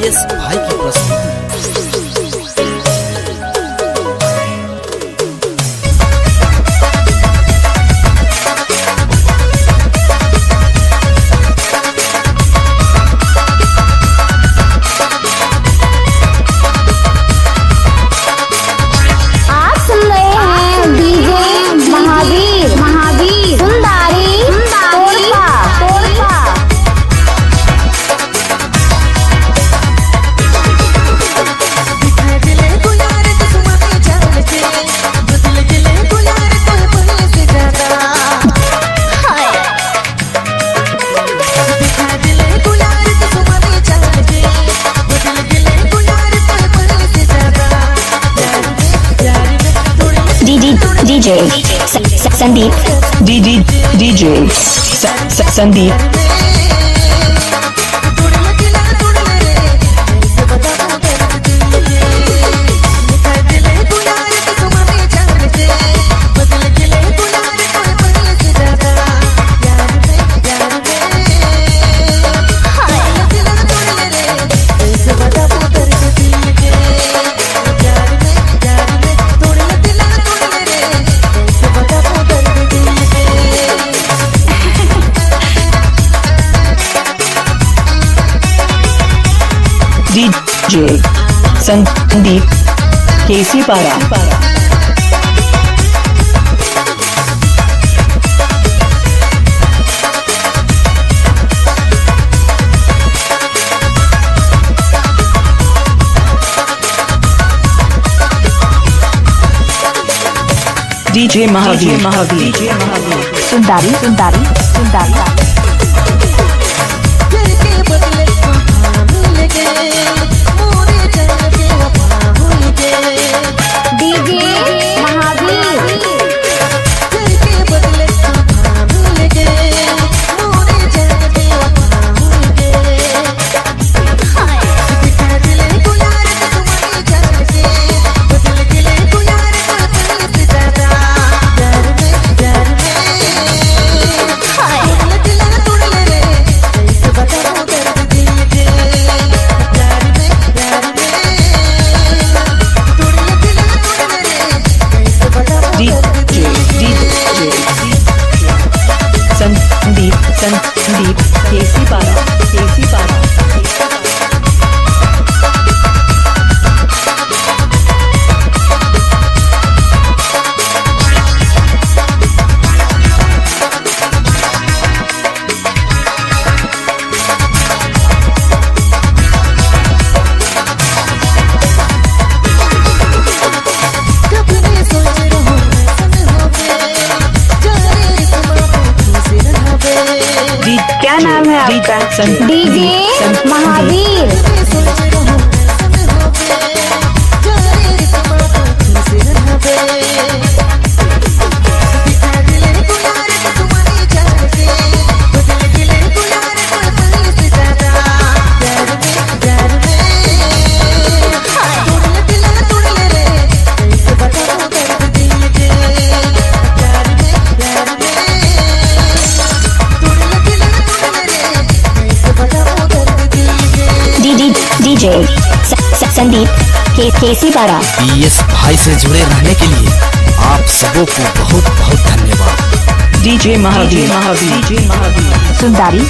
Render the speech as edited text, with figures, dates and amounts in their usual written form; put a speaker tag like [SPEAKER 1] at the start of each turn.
[SPEAKER 1] PS भाई की प्रस्तुति।
[SPEAKER 2] DJ Sandeep DJ Sandeep DJ Sandeep KC Para DJ Mahavir Sundari Sandeep KC Para क्या नाम है आपका? DJ Mahavir DJ Sandeep KC Para
[SPEAKER 1] PS भाई से जुड़े रहने के लिए आप सबों को बहुत बहुत धन्यवाद।
[SPEAKER 2] DJ Mahavir Sundari